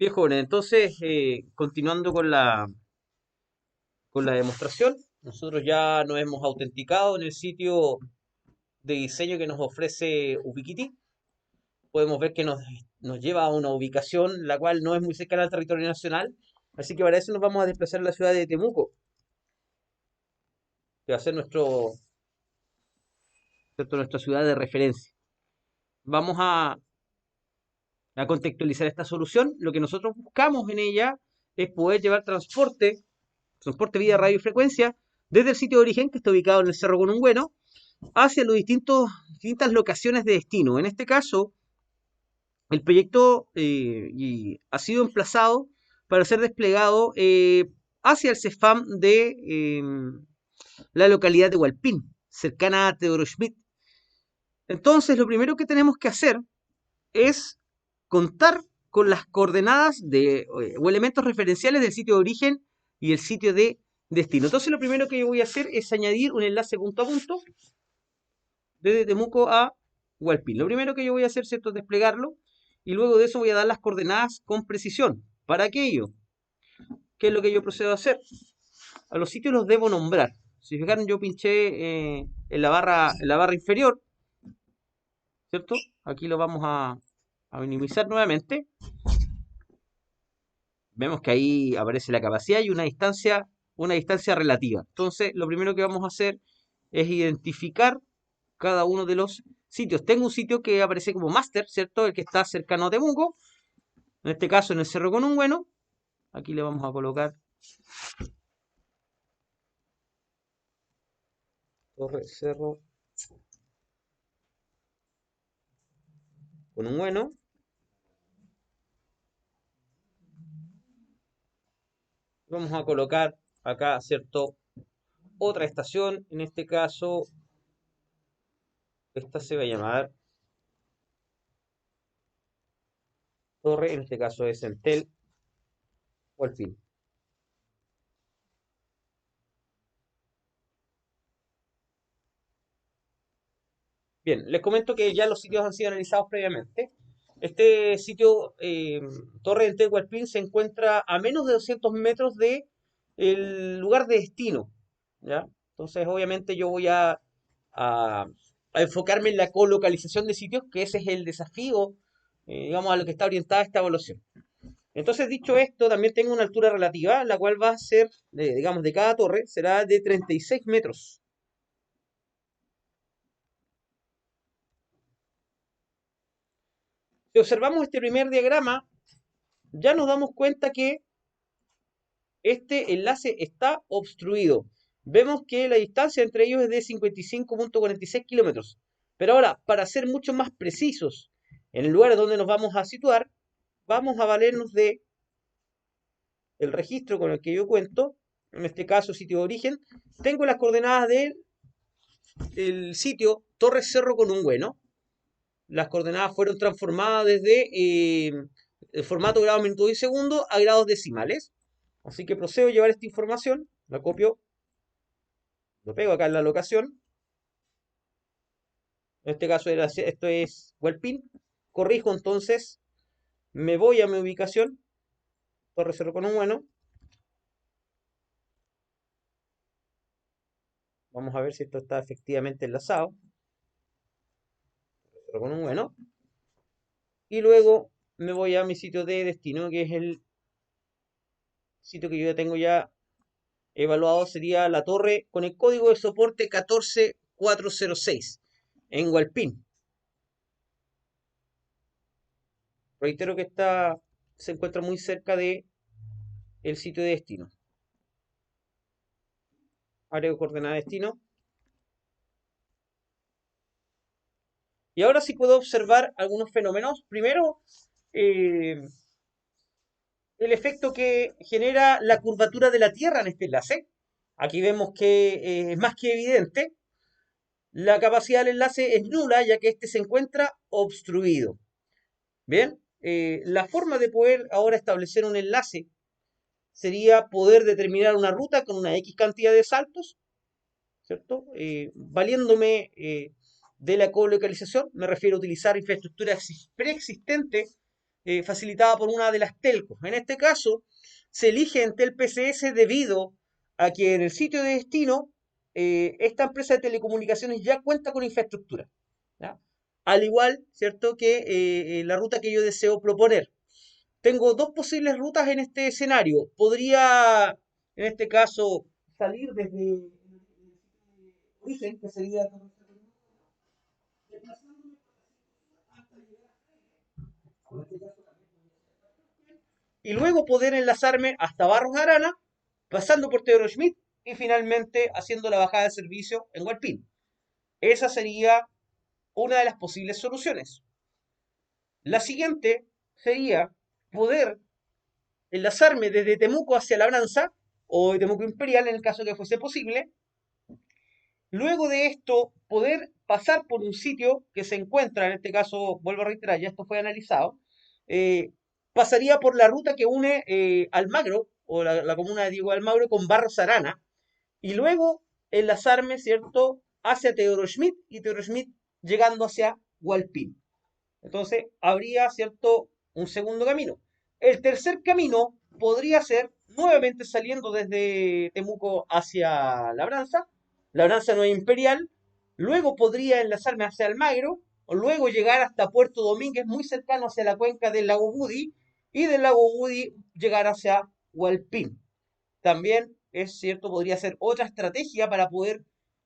Bien, jóvenes, entonces, continuando con la demostración, nosotros ya nos hemos autenticado en el sitio de diseño que nos ofrece Ubiquiti. Podemos ver que nos lleva a una ubicación la cual no es muy cercana al territorio nacional, así que para eso nos vamos a desplazar a la ciudad de Temuco, que va a ser ¿cierto? Nuestra ciudad de referencia. Vamos a contextualizar esta solución. Lo que nosotros buscamos en ella es poder llevar transporte vía radio y frecuencia, desde el sitio de origen, que está ubicado en el Cerro Conungüeno, hacia los distintas locaciones de destino. En este caso, el proyecto ha sido emplazado para ser desplegado hacia el CEFAM de la localidad de Hualpín, cercana a Teodoro Schmidt. Entonces, lo primero que tenemos que hacer es contar con las coordenadas o elementos referenciales del sitio de origen y el sitio de destino. Entonces lo primero que yo voy a hacer es añadir un enlace punto a punto desde Temuco a Hualpín. Lo primero que yo voy a hacer, ¿cierto?, es desplegarlo y luego de eso voy a dar las coordenadas con precisión. Para aquello, ¿qué es lo que yo procedo a hacer? A los sitios los debo nombrar. Si fijaron, yo pinché en la barra inferior, ¿cierto? Aquí lo vamos a minimizar nuevamente. Vemos que ahí aparece la capacidad y una distancia relativa. Entonces, lo primero que vamos a hacer es identificar cada uno de los sitios. Tengo un sitio que aparece como máster, ¿cierto? El que está cercano a Temuco, en este caso en el Cerro Conungüeno. Aquí le vamos a colocar Torre Cerro Conungüeno. Vamos a colocar acá, ¿cierto? Otra estación, en este caso, esta se va a llamar Torre, en este caso es Entel o Alpin. Bien, les comento que ya los sitios han sido analizados previamente. Este sitio, Torre del Tehualpín, se encuentra a menos de 200 metros de el lugar de destino, ¿ya? Entonces, obviamente, yo voy a, a enfocarme en la colocalización de sitios, que ese es el desafío, digamos, a lo que está orientada esta evaluación. Entonces, dicho esto, también tengo una altura relativa, la cual va a ser, digamos, de cada torre, será de 36 metros. Si observamos este primer diagrama, ya nos damos cuenta que este enlace está obstruido. Vemos que la distancia entre ellos es de 55,46 kilómetros. Pero ahora, para ser mucho más precisos en el lugar donde nos vamos a situar, vamos a valernos de el registro con el que yo cuento, en este caso sitio de origen. Tengo las coordenadas del sitio Torres Cerro Conungüeno. Las coordenadas fueron transformadas desde el formato grado, minuto y segundo a grados decimales. Así que procedo a llevar esta información, la copio, lo pego acá en la locación. En este caso esto es Hualpín. Corrijo entonces, me voy a mi ubicación, Torre Cerro Conungüeno. Vamos a ver si esto está efectivamente enlazado. Cerro Conungüeno. Y luego me voy a mi sitio de destino, que es el sitio que yo ya tengo ya evaluado, sería la torre con el código de soporte 14406 en Hualpín. Reitero que se encuentra muy cerca de el sitio de destino. Agrego coordenada de destino. Y ahora sí puedo observar algunos fenómenos. Primero, eh, el efecto que genera la curvatura de la Tierra en este enlace. Aquí vemos que es más que evidente. La capacidad del enlace es nula, ya que este se encuentra obstruido. Bien, la forma de poder ahora establecer un enlace sería poder determinar una ruta con una X cantidad de saltos, ¿cierto? Valiéndome de la colocalización, me refiero a utilizar infraestructura preexistente facilitada por una de las telcos. En este caso, se elige Entel PCS debido a que en el sitio de destino, esta empresa de telecomunicaciones ya cuenta con infraestructura, ¿ya? Al igual, ¿cierto?, que la ruta que yo deseo proponer. Tengo dos posibles rutas en este escenario. Podría, en este caso, salir desde origen, que sería y luego poder enlazarme hasta Barros de Arana, pasando por Teodoro Schmidt y finalmente haciendo la bajada de servicio en Hualpín. Esa sería una de las posibles soluciones. La siguiente sería poder enlazarme desde Temuco hacia Labranza o de Temuco Imperial en el caso que fuese posible. Luego de esto, poder pasar por un sitio que se encuentra, en este caso, vuelvo a reiterar, ya esto fue analizado, eh, pasaría por la ruta que une Almagro, o la comuna de Diego Almagro, con Barros Arana, y luego enlazarme, ¿cierto?, hacia Teodoro Schmidt y Teodoro Schmidt llegando hacia Hualpín. Entonces, habría, ¿cierto?, un segundo camino. El tercer camino podría ser nuevamente saliendo desde Temuco hacia Labranza, Labranza Nueva Imperial, luego podría enlazarme hacia Almagro, o luego llegar hasta Puerto Domínguez, muy cercano hacia la cuenca del lago Budi, y del lago Budi llegar hacia Hualpín. También es cierto, podría ser otra estrategia para poder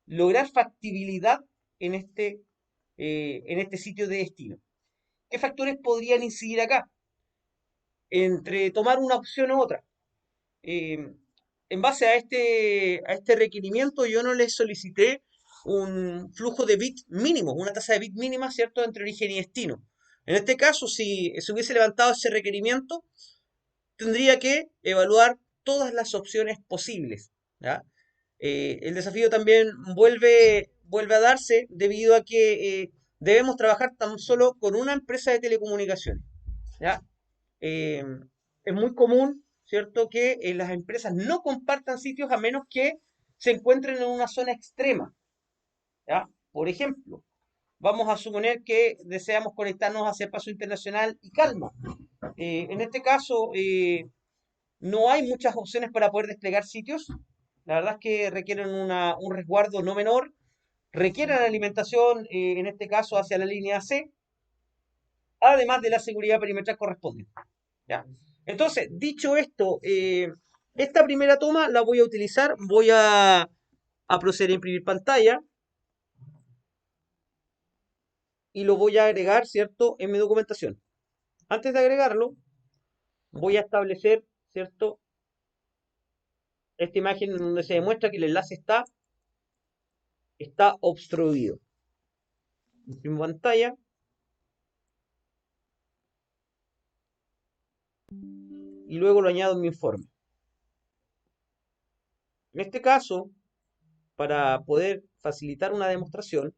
lograr factibilidad en este sitio de destino. ¿Qué factores podrían incidir acá? Entre tomar una opción u otra. Eh, en base a este requerimiento, yo no le solicité un flujo de bit mínimo, una tasa de bit mínima, ¿cierto?, entre origen y destino. En este caso, si se hubiese levantado ese requerimiento, tendría que evaluar todas las opciones posibles, ¿ya? El desafío también vuelve a darse debido a que debemos trabajar tan solo con una empresa de telecomunicaciones, ¿ya? Eh, es muy común, ¿cierto?, que las empresas no compartan sitios a menos que se encuentren en una zona extrema, ¿ya? Por ejemplo, vamos a suponer que deseamos conectarnos hacia Paso Internacional y Calma. En este caso, no hay muchas opciones para poder desplegar sitios. La verdad es que requieren un resguardo no menor, requieren alimentación, en este caso hacia la línea C, además de la seguridad perimetral correspondiente. ¿Ya? Entonces, dicho esto, esta primera toma la voy a utilizar, a proceder a imprimir pantalla y lo voy a agregar, ¿cierto?, en mi documentación. Antes de agregarlo, voy a establecer, ¿cierto?, esta imagen en donde se demuestra que el enlace está obstruido. Imprimo pantalla y luego lo añado en mi informe. En este caso, para poder facilitar una demostración,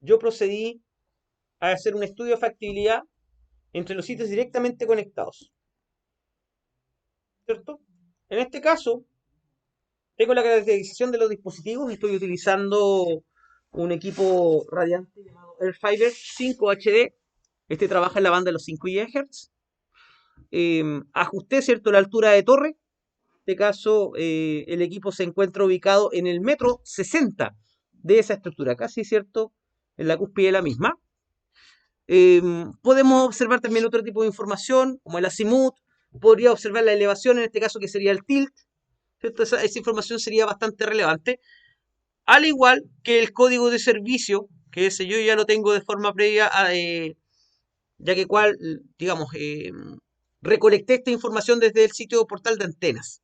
yo procedí a hacer un estudio de factibilidad entre los sitios directamente conectados, ¿cierto? En este caso, tengo la caracterización de los dispositivos y estoy utilizando un equipo radiante llamado Airfiber 5 HD. Este trabaja en la banda de los 5 GHz. Ajusté, ¿cierto?, la altura de torre. En este caso, el equipo se encuentra ubicado en el metro 60 de esa estructura, casi, ¿cierto?, en la cúspide de la misma. Podemos observar también otro tipo de información, como el azimut. Podría observar la elevación, en este caso, que sería el tilt, ¿cierto? Esa información sería bastante relevante. Al igual que el código de servicio, que ese yo ya lo tengo de forma previa, ya que digamos, recolecté esta información desde el sitio portal de antenas.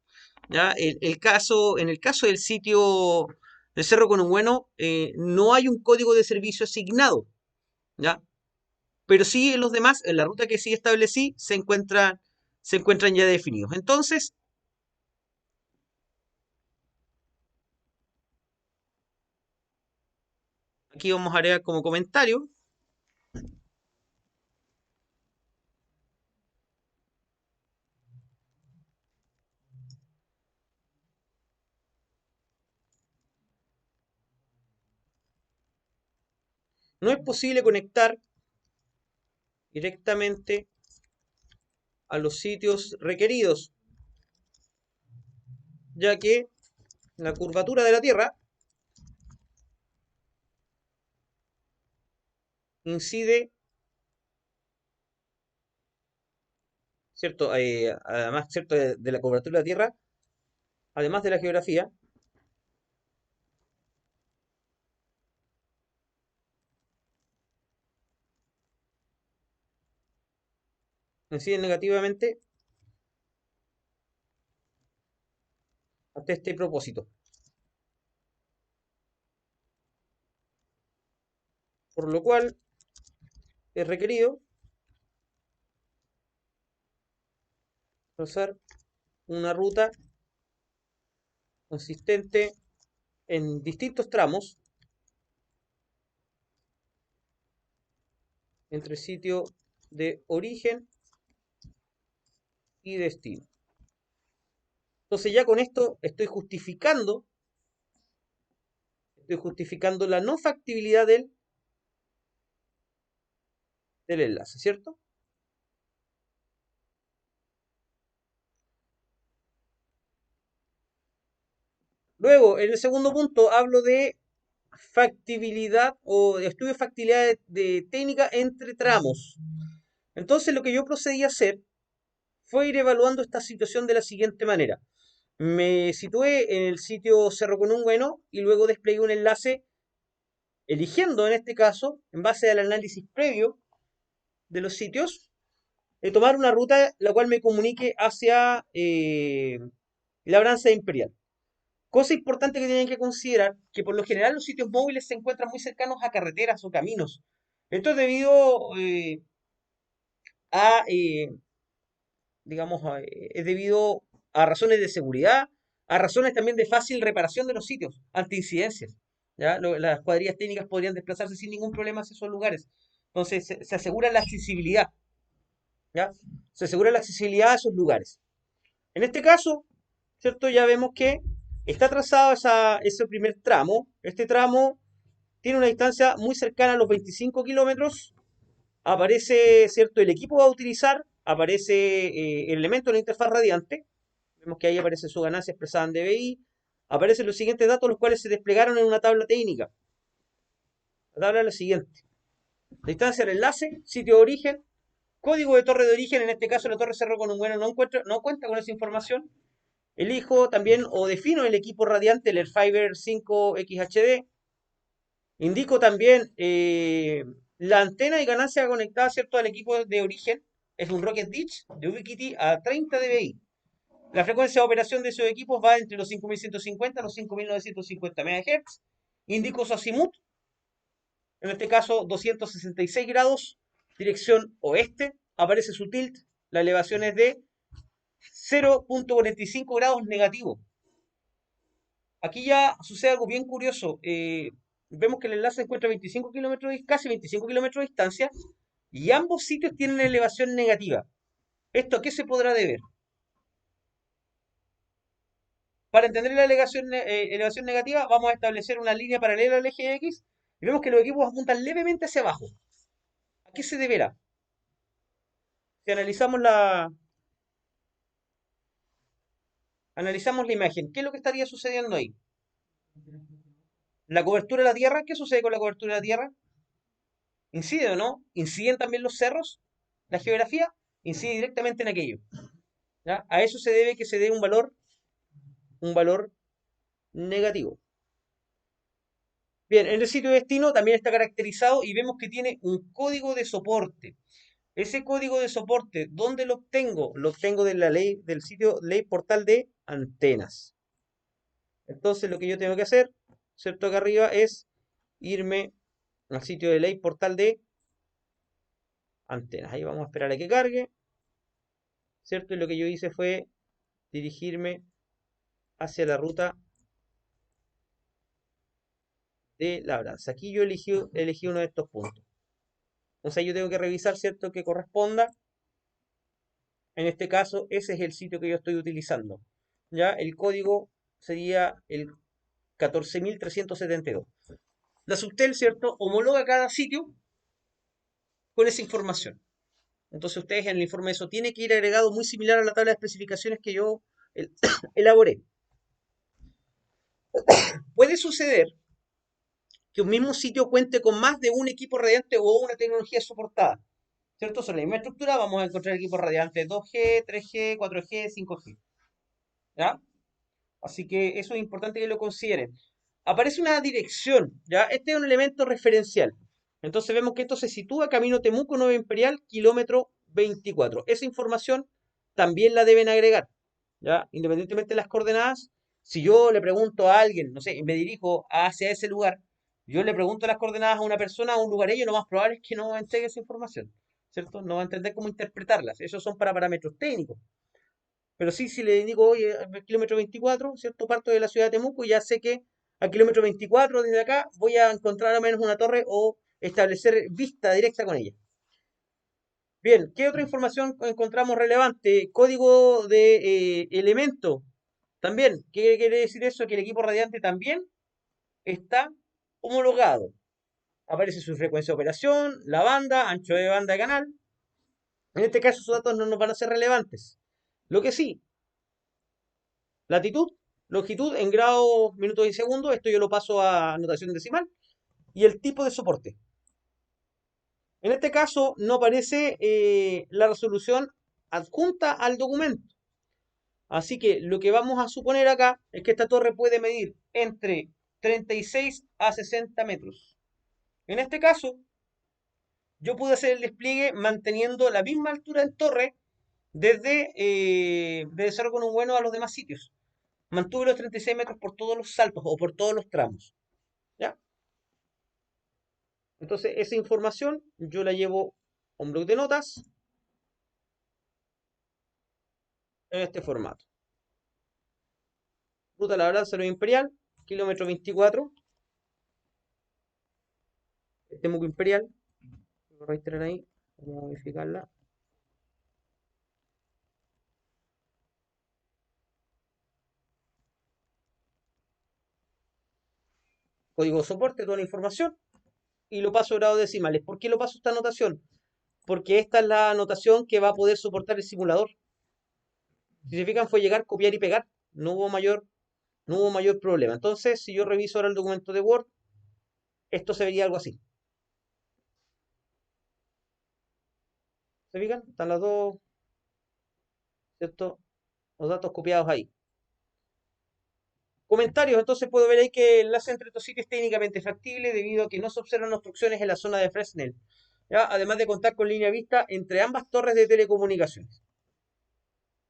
¿Ya? En el caso del sitio del Cerro Conubueno, no hay un código de servicio asignado, ¿ya? Pero sí en los demás, en la ruta que sí establecí, se encuentran ya definidos. Entonces, aquí vamos a agregar como comentario. No es posible conectar directamente a los sitios requeridos, ya que la curvatura de la Tierra incide, ¿cierto? Además, ¿cierto? De la curvatura de la Tierra, además de la geografía, incide negativamente hasta este propósito. Por lo cual es requerido trazar una ruta consistente en distintos tramos entre sitio de origen y destino. Entonces ya con esto estoy justificando la no factibilidad del enlace, ¿cierto? Luego, en el segundo punto, hablo de factibilidad o de estudio de factibilidad de técnica entre tramos. Entonces, lo que yo procedí a hacer fue ir evaluando esta situación de la siguiente manera. Me situé en el sitio Cerro Conungüeno y luego desplegué un enlace eligiendo en este caso, en base al análisis previo de los sitios, tomar una ruta la cual me comunique hacia Labranza Imperial. Cosa importante que tienen que considerar, que por lo general los sitios móviles se encuentran muy cercanos a carreteras o caminos. Esto es debido a, digamos, es debido a razones de seguridad, a razones también de fácil reparación de los sitios, ante incidencias. ¿Ya? Las cuadrillas técnicas podrían desplazarse sin ningún problema hacia esos lugares. Entonces se asegura la accesibilidad, ¿ya? Se asegura la accesibilidad a esos lugares. En este caso, ¿cierto? Ya vemos que está trazado ese primer tramo. Este tramo tiene una distancia muy cercana a los 25 kilómetros. Aparece, ¿cierto? El equipo va a utilizar, aparece el elemento de la interfaz radiante. Vemos que ahí aparece su ganancia expresada en dBi. Aparecen los siguientes datos, los cuales se desplegaron en una tabla técnica. La tabla es la siguiente. Distancia del enlace, sitio de origen, código de torre de origen, en este caso la torre Cerro Conungüeno no cuenta con esa información. Elijo también o defino el equipo radiante, el Airfiber 5XHD. Indico también la antena y ganancia conectada, ¿cierto?, al equipo de origen. Es un Rocket Ditch de Ubiquiti a 30 dBi. La frecuencia de operación de esos equipos va entre los 5150 y los 5950 MHz. Indico su azimut, en este caso 266 grados, dirección oeste. Aparece su tilt, la elevación es de 0.45 grados negativo. Aquí ya sucede algo bien curioso. Vemos que el enlace se encuentra a 25 kilómetros, casi 25 kilómetros de distancia, y ambos sitios tienen elevación negativa. ¿Esto a qué se podrá deber? Para entender la elevación negativa, vamos a establecer una línea paralela al eje X y vemos que los equipos apuntan levemente hacia abajo. ¿A qué se deberá? Si analizamos la imagen, ¿qué es lo que estaría sucediendo ahí? La cobertura de la Tierra, ¿qué sucede con la cobertura de la Tierra? ¿Incide o no? ¿Inciden también los cerros? ¿La geografía? Incide directamente en aquello. ¿Ya? A eso se debe que se dé un valor negativo. Bien, en el sitio de destino también está caracterizado y vemos que tiene un código de soporte. Ese código de soporte, ¿dónde lo obtengo? Lo obtengo de la ley, del sitio ley portal de antenas. Entonces lo que yo tengo que hacer, ¿cierto? Acá arriba es irme al sitio de ley portal de antenas. Ahí vamos a esperar a que cargue, ¿cierto? Y lo que yo hice fue dirigirme hacia la ruta de labranza. Aquí yo elegí uno de estos puntos. O sea, yo tengo que revisar, ¿cierto?, que corresponda. En este caso, ese es el sitio que yo estoy utilizando. Ya, el código sería el 14.372. La Subtel, ¿cierto?, homologa cada sitio con esa información. Entonces ustedes en el informe de eso tiene que ir agregado muy similar a la tabla de especificaciones que yo el- elaboré. Puede suceder que un mismo sitio cuente con más de un equipo radiante o una tecnología soportada. ¿Cierto? Sobre la misma estructura vamos a encontrar equipos radiantes 2G, 3G, 4G, 5G. ¿Ya? Así que eso es importante que lo consideren. Aparece una dirección, ¿ya? Este es un elemento referencial. Entonces vemos que esto se sitúa camino Temuco, Nueva Imperial, kilómetro 24. Esa información también la deben agregar, ¿ya? Independientemente de las coordenadas, si yo le pregunto a alguien, no sé, y me dirijo hacia ese lugar, yo le pregunto las coordenadas a una persona, a un lugareño, lo más probable es que no entregue esa información, ¿cierto? No va a entender cómo interpretarlas. Esos son para parámetros técnicos. Pero sí, si le digo, oye, al kilómetro 24, ¿cierto? Parto de la ciudad de Temuco y ya sé que al kilómetro 24 desde acá voy a encontrar al menos una torre o establecer vista directa con ella. Bien, ¿qué otra información encontramos relevante? Código de elemento. También, ¿qué quiere decir eso? Que el equipo radiante también está homologado. Aparece su frecuencia de operación, la banda, ancho de banda de canal. En este caso, esos datos no nos van a ser relevantes. Lo que sí, latitud, longitud en grados, minutos y segundos. Esto yo lo paso a notación decimal. Y el tipo de soporte. En este caso no aparece la resolución adjunta al documento. Así que lo que vamos a suponer acá es que esta torre puede medir entre 36 a 60 metros. En este caso, yo pude hacer el despliegue manteniendo la misma altura en torre desde Cerro con un bueno a los demás sitios. Mantuve los 36 metros por todos los saltos o por todos los tramos. ¿Ya? Entonces, esa información yo la llevo a un bloc de notas en este formato. Ruta Labranza Nueva Imperial, kilómetro 24, Temuco Imperial. Voy a registrar ahí, vamos a modificarla. Código de soporte, toda la información, y lo paso a grados decimales. ¿Por qué lo paso esta anotación? Porque esta es la anotación que va a poder soportar el simulador. Si se fijan, fue llegar, copiar y pegar. No hubo mayor problema. Entonces, si yo reviso ahora el documento de Word, esto se vería algo así. ¿Se fijan? Están las dos, ¿cierto? Los datos copiados ahí. Comentarios, entonces puedo ver ahí que el enlace entre estos sitios es técnicamente factible debido a que no se observan obstrucciones en la zona de Fresnel, ¿ya? Además de contar con línea vista entre ambas torres de telecomunicaciones.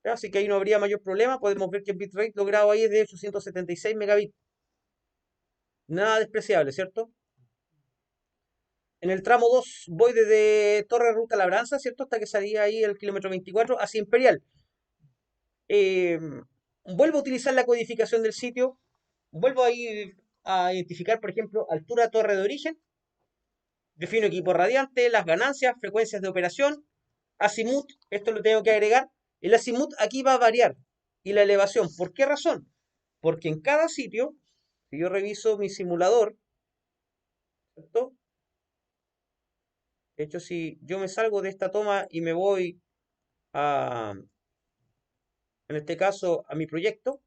¿Ya? Así que ahí no habría mayor problema, podemos ver que el bitrate logrado ahí es de 876 megabits, nada despreciable, ¿cierto? En el tramo 2 voy desde Torre Ruta Labranza, ¿cierto? Hasta que salía ahí el kilómetro 24 hacia Imperial. Eh, Vuelvo a utilizar la codificación del sitio, vuelvo ahí a identificar, por ejemplo, altura torre de origen. Defino equipo radiante, las ganancias, frecuencias de operación, azimut, esto lo tengo que agregar. El azimut aquí va a variar y la elevación. ¿Por qué razón? Porque en cada sitio, si yo reviso mi simulador, ¿cierto? De hecho, si yo me salgo de esta toma y me voy a, en este caso, a mi proyecto,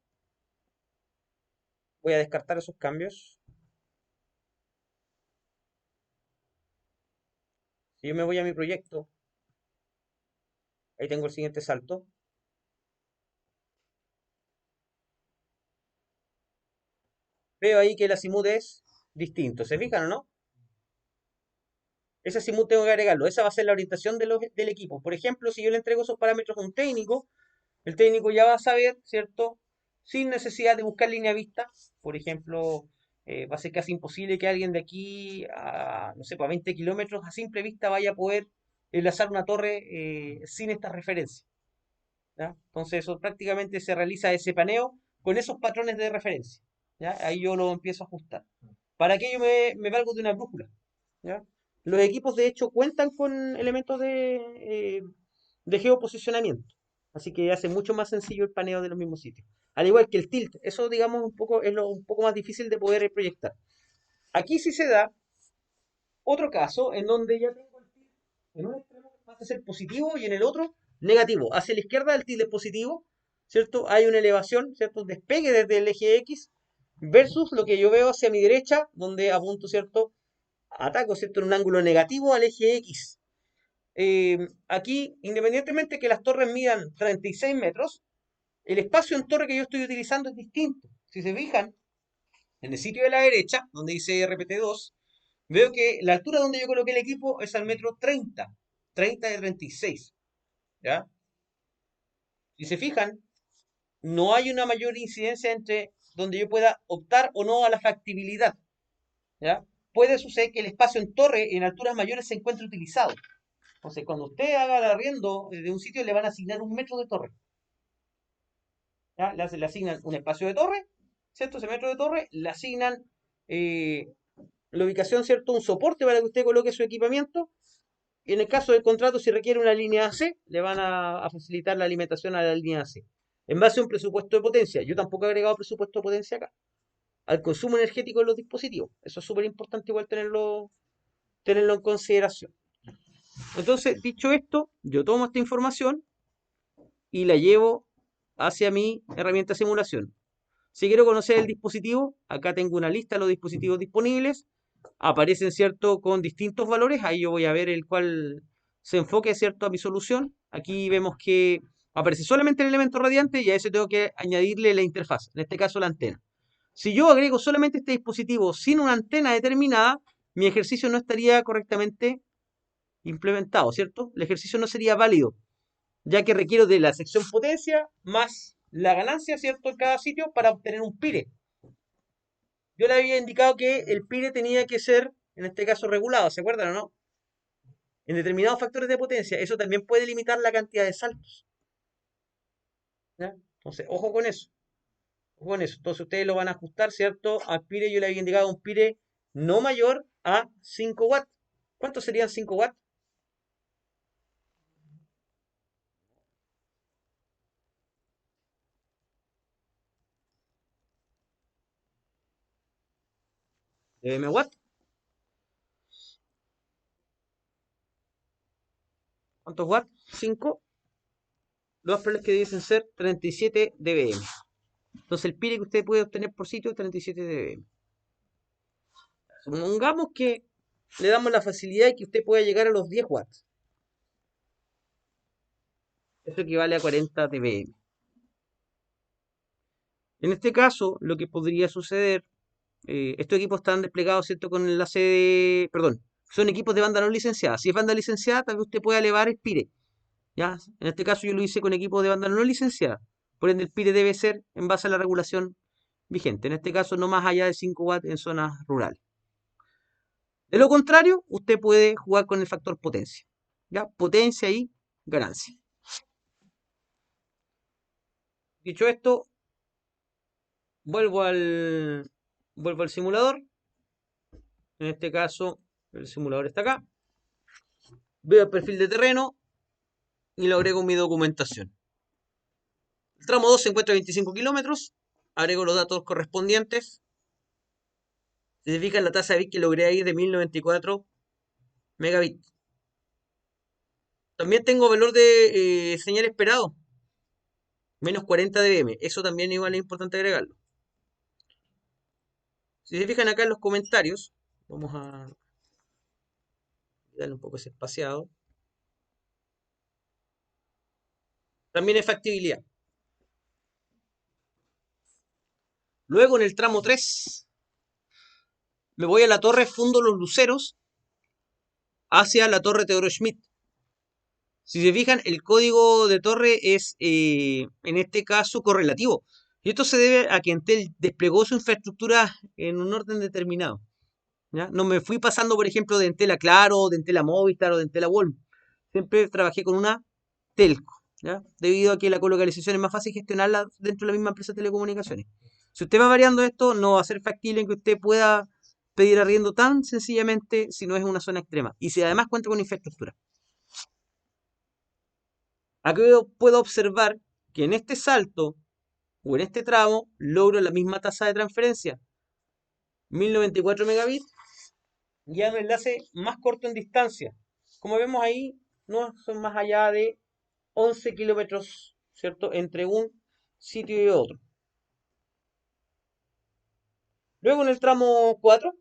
voy a descartar esos cambios. Si yo me voy a mi proyecto, ahí tengo el siguiente salto. Veo ahí que el azimut es distinto. ¿Se fijan o no? Ese simul tengo que agregarlo. Esa va a ser la orientación del equipo. Por ejemplo, si yo le entrego esos parámetros a un técnico, el técnico ya va a saber, ¿cierto? Sin necesidad de buscar línea vista. Por ejemplo, va a ser casi imposible que alguien de aquí a, no sé, pues, a 20 kilómetros a simple vista vaya a poder enlazar una torre sin esta referencia. ¿Ya? Entonces, eso prácticamente se realiza ese paneo con esos patrones de referencia. ¿Ya? Ahí yo lo empiezo a ajustar. Para aquello me valgo de una brújula. ¿Ya? Los equipos, de hecho, cuentan con elementos de geoposicionamiento. Así que hace mucho más sencillo el paneo de los mismos sitios. Al igual que el tilt, eso digamos un poco más difícil de poder proyectar. Aquí sí se da otro caso en donde ya tengo el tilt en un extremo pasa a ser positivo y en el otro negativo. Hacia la izquierda del tilde es positivo, ¿cierto? Hay una elevación, ¿cierto? Un despegue desde el eje X versus lo que yo veo hacia mi derecha, donde apunto, ¿cierto? Ataco, ¿cierto? En un ángulo negativo al eje X. Aquí, independientemente que las torres midan 36 metros, el espacio en torre que yo estoy utilizando es distinto. Si se fijan, en el sitio de la derecha, donde dice RPT2, veo que la altura donde yo coloqué el equipo es al metro 30, 30 de 36, ¿ya? Si se fijan, no hay una mayor incidencia entre donde yo pueda optar o no a la factibilidad, ¿ya? Puede suceder que el espacio en torre en alturas mayores se encuentre utilizado. Entonces, cuando usted haga el arriendo de un sitio, le van a asignar un metro de torre, ¿ya? Le asignan un espacio de torre, ¿cierto? Ese metro de torre, le asignan eh, la ubicación, ¿cierto? Un soporte para que usted coloque su equipamiento. Y en el caso del contrato, si requiere una línea AC, le van a facilitar la alimentación a la línea AC. En base a un presupuesto de potencia. Yo tampoco he agregado presupuesto de potencia acá. Al consumo energético de los dispositivos. Eso es súper importante igual tenerlo en consideración. Entonces, dicho esto, yo tomo esta información y la llevo hacia mi herramienta de simulación. Si quiero conocer el dispositivo, acá tengo una lista de los dispositivos disponibles. Aparecen, ¿cierto?, con distintos valores. Ahí yo voy a ver el cual se enfoque, ¿cierto?, a mi solución. Aquí vemos que aparece solamente el elemento radiante y a eso tengo que añadirle la interfaz, en este caso la antena. Si yo agrego solamente este dispositivo sin una antena determinada, mi ejercicio no estaría correctamente implementado, ¿cierto? El ejercicio no sería válido, ya que requiero de la sección potencia más la ganancia, ¿cierto?, en cada sitio para obtener un PIRE. Yo le había indicado que el PIRE tenía que ser, en este caso, regulado, ¿se acuerdan o no? En determinados factores de potencia, eso también puede limitar la cantidad de saltos, ¿ya? Entonces, ojo con eso, ojo con eso. Entonces, ustedes lo van a ajustar, ¿cierto? Al PIRE yo le había indicado un PIRE no mayor a 5 watts. ¿Cuántos serían 5 watts? ¿Watts? ¿Cuántos watts? 5. Los paneles que debiesen ser 37 dBm. Entonces, el PIRE que usted puede obtener por sitio es 37 dBm. Supongamos que le damos la facilidad de que usted pueda llegar a los 10 watts. Eso equivale a 40 dBm. En este caso, lo que podría suceder, estos equipos están desplegados, ¿cierto?, con enlace de, perdón, son equipos de banda no licenciada. Si es banda licenciada, tal vez usted pueda elevar el PIRE, ¿ya? En este caso yo lo hice con equipos de banda no licenciada. Por ende, el PIRE debe ser en base a la regulación vigente. En este caso, no más allá de 5 watts en zonas rurales. De lo contrario, usted puede jugar con el factor potencia, ¿ya? Potencia y ganancia. Dicho esto, vuelvo al, vuelvo al simulador. En este caso, el simulador está acá. Veo el perfil de terreno y lo agrego en mi documentación. El tramo 2 se encuentra a 25 kilómetros. Agrego los datos correspondientes. Se verifica la tasa de bit que logré ahí de 1094 megabits. También tengo valor de señal esperado, menos 40 dBm. Eso también igual es importante agregarlo. Si se fijan acá en los comentarios, vamos a darle un poco ese espaciado. También es factibilidad. Luego en el tramo 3 me voy a la torre Fundo Los Luceros hacia la torre Teodoro Schmidt. Si se fijan, el código de torre es, en este caso, correlativo. Y esto se debe a que Entel desplegó su infraestructura en un orden determinado, ¿ya? No me fui pasando, por ejemplo, de Entel a Claro, de Entel a Movistar o de Entel a Walmart. Siempre trabajé con una telco, ¿ya? Debido a que la colocalización es más fácil gestionarla dentro de la misma empresa de telecomunicaciones. Si usted va variando esto, no va a ser factible en que usted pueda pedir arriendo tan sencillamente si no es una zona extrema. Y si además cuenta con infraestructura. Aquí puedo observar que en este salto o en este tramo logro la misma tasa de transferencia, 1094 megabits, ya en un enlace más corto en distancia. Como vemos ahí, no son más allá de 11 kilómetros, ¿cierto? Entre un sitio y otro. Luego en el tramo 4,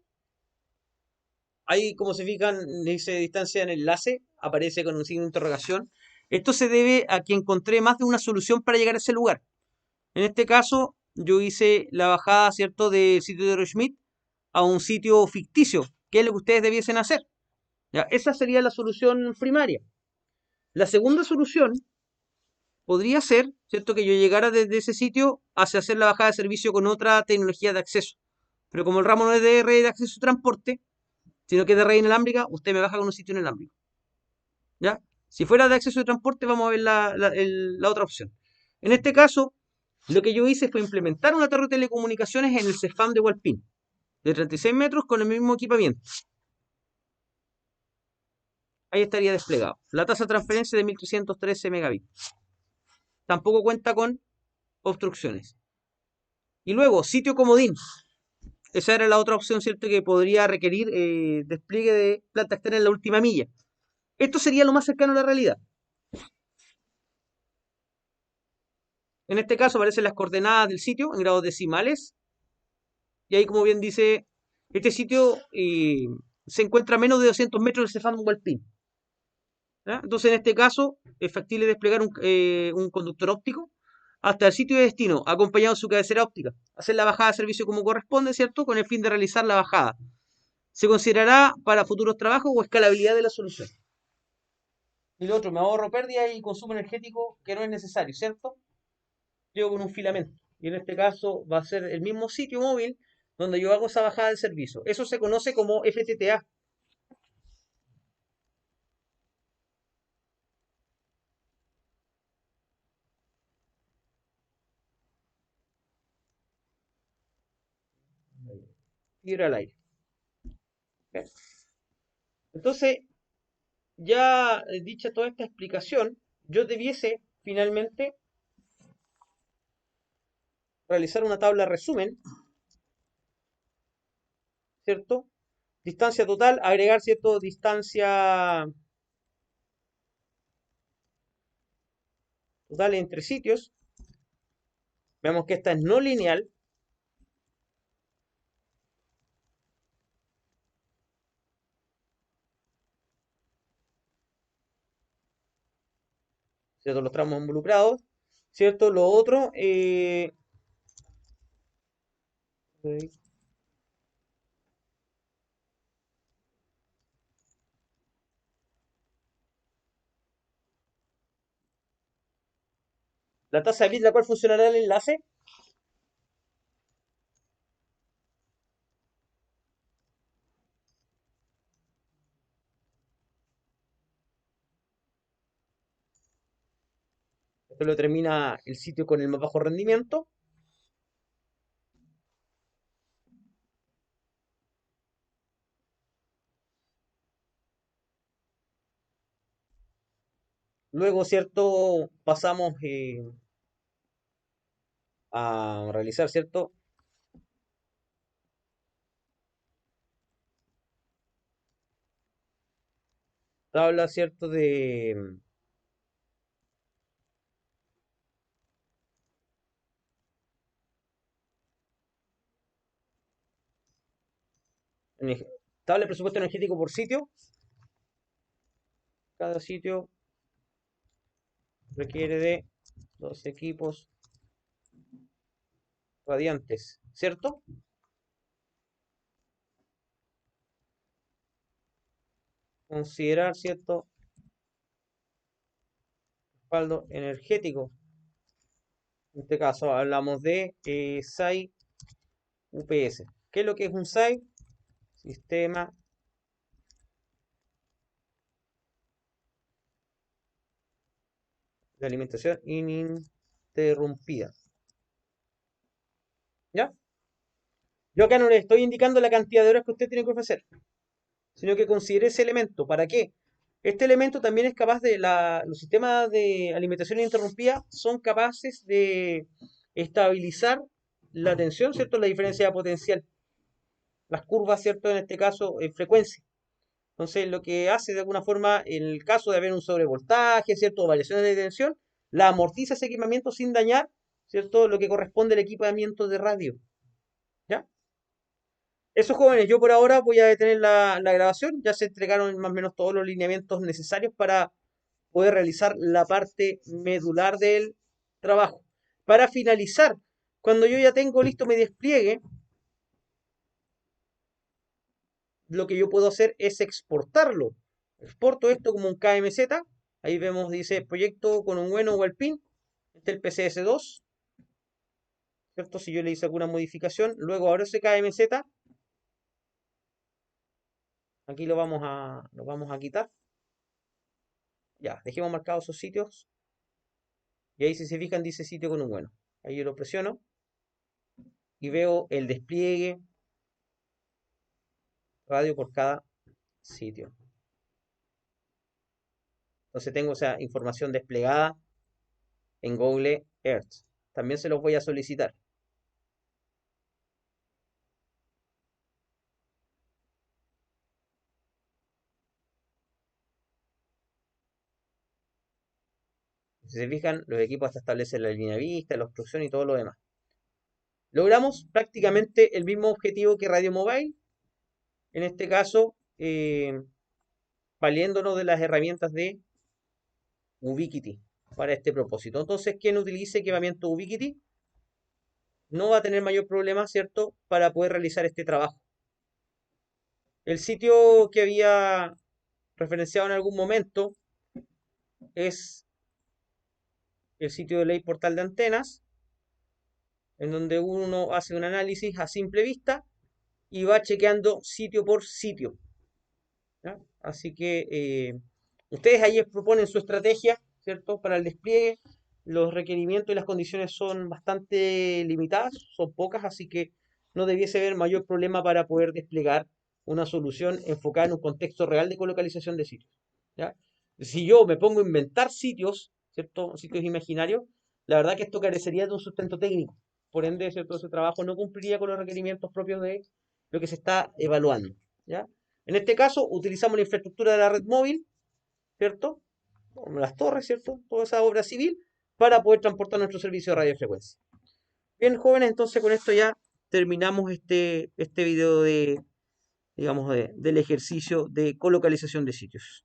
ahí como se fijan, dice distancia en enlace, aparece con un signo de interrogación. Esto se debe a que encontré más de una solución para llegar a ese lugar. En este caso, yo hice la bajada, ¿cierto?, del sitio de Schmidt a un sitio ficticio, que es lo que ustedes debiesen hacer. ¿Ya? Esa sería la solución primaria. La segunda solución podría ser, ¿cierto?, que yo llegara desde ese sitio hacia hacer la bajada de servicio con otra tecnología de acceso. Pero como el ramo no es de red de acceso y transporte, sino que es de red inalámbrica, usted me baja con un sitio inalámbrico. ¿Ya? Si fuera de acceso y transporte, vamos a ver la otra opción. En este caso, lo que yo hice fue implementar una torre de telecomunicaciones en el CEFAM de Hualpín, de 36 metros con el mismo equipamiento. Ahí estaría desplegado. La tasa de transferencia de 1313 megabits. Tampoco cuenta con obstrucciones. Y luego, sitio comodín. Esa era la otra opción, ¿cierto? Que podría requerir despliegue de planta externa en la última milla. Esto sería lo más cercano a la realidad. En este caso aparecen las coordenadas del sitio en grados decimales. Y ahí, como bien dice, este sitio se encuentra a menos de 200 metros del Cefam Hualpín. ¿Ya? Entonces, en este caso, es factible desplegar un conductor óptico hasta el sitio de destino, acompañado de su cabecera óptica. Hacer la bajada de servicio como corresponde, ¿cierto? Con el fin de realizar la bajada. Se considerará para futuros trabajos o escalabilidad de la solución. Y lo otro, me ahorro pérdida y consumo energético que no es necesario, ¿cierto? Llego con un filamento. Y en este caso va a ser el mismo sitio móvil donde yo hago esa bajada de servicio. Eso se conoce como FTTA. Tiro al aire. ¿Ok? Entonces, ya dicha toda esta explicación, yo debiese finalmente realizar una tabla resumen, ¿cierto? Distancia total, agregar, ¿cierto? Distancia total entre sitios. Veamos que esta es no lineal. ¿Cierto? Los tramos involucrados, ¿cierto? Lo otro, la tasa de bit, la cual funcionará el enlace. Esto lo determina el sitio con el más bajo rendimiento. Luego, ¿cierto? Pasamos a realizar, ¿cierto? Tabla, ¿cierto? De tabla de presupuesto energético por sitio. Cada sitio requiere de 2 equipos radiantes, ¿cierto? Considerar, ¿cierto? Respaldo energético. En este caso hablamos de SAI UPS. ¿Qué es lo que es un SAI? Sistema de alimentación ininterrumpida. ¿Ya? Yo acá no le estoy indicando la cantidad de horas que usted tiene que ofrecer, sino que considere ese elemento. ¿Para qué? Este elemento también es capaz los sistemas de alimentación ininterrumpida son capaces de estabilizar la tensión, ¿cierto? La diferencia potencial, las curvas, ¿cierto? En este caso, en frecuencia. Entonces, lo que hace de alguna forma, en el caso de haber un sobrevoltaje, ¿cierto? O variaciones de tensión, la amortiza ese equipamiento sin dañar, ¿cierto? Lo que corresponde al equipamiento de radio, ¿ya? Eso, jóvenes, yo por ahora voy a detener la grabación. Ya se entregaron más o menos todos los lineamientos necesarios para poder realizar la parte medular del trabajo. Para finalizar, cuando yo ya tengo listo mi despliegue, lo que yo puedo hacer es exportarlo. Exporto esto como un KMZ. Ahí vemos, dice proyecto con un bueno o el pin. Este es el PCS2, ¿cierto? Si yo le hice alguna modificación, luego abro ese KMZ. Aquí lo vamos a quitar. Ya, dejemos marcados esos sitios. Y ahí si se fijan dice sitio con un bueno. Ahí yo lo presiono y veo el despliegue radio por cada sitio. Entonces tengo esa información desplegada en Google Earth. También se los voy a solicitar. Si se fijan, los equipos hasta establecen la línea de vista, la obstrucción y todo lo demás. Logramos prácticamente el mismo objetivo que Radio Mobile, en este caso, valiéndonos de las herramientas de Ubiquiti para este propósito. Entonces, quien utilice equipamiento Ubiquiti no va a tener mayor problema, ¿cierto?, para poder realizar este trabajo. El sitio que había referenciado en algún momento es el sitio de Ley Portal de Antenas, en donde uno hace un análisis a simple vista y va chequeando sitio por sitio, ¿ya? Así que ustedes ahí proponen su estrategia, ¿cierto? Para el despliegue. Los requerimientos y las condiciones son bastante limitadas, son pocas, así que no debiese haber mayor problema para poder desplegar una solución enfocada en un contexto real de colocalización de sitios, ¿ya? Si yo me pongo a inventar sitios, ¿cierto? Sitios imaginarios, la verdad que esto carecería de un sustento técnico. Por ende, ¿cierto? Ese trabajo no cumpliría con los requerimientos propios de lo que se está evaluando, ¿ya? En este caso, utilizamos la infraestructura de la red móvil, ¿cierto? Como las torres, ¿cierto? Toda esa obra civil para poder transportar nuestro servicio de radiofrecuencia. Bien, jóvenes, entonces con esto ya terminamos este video de, digamos, del ejercicio de colocalización de sitios.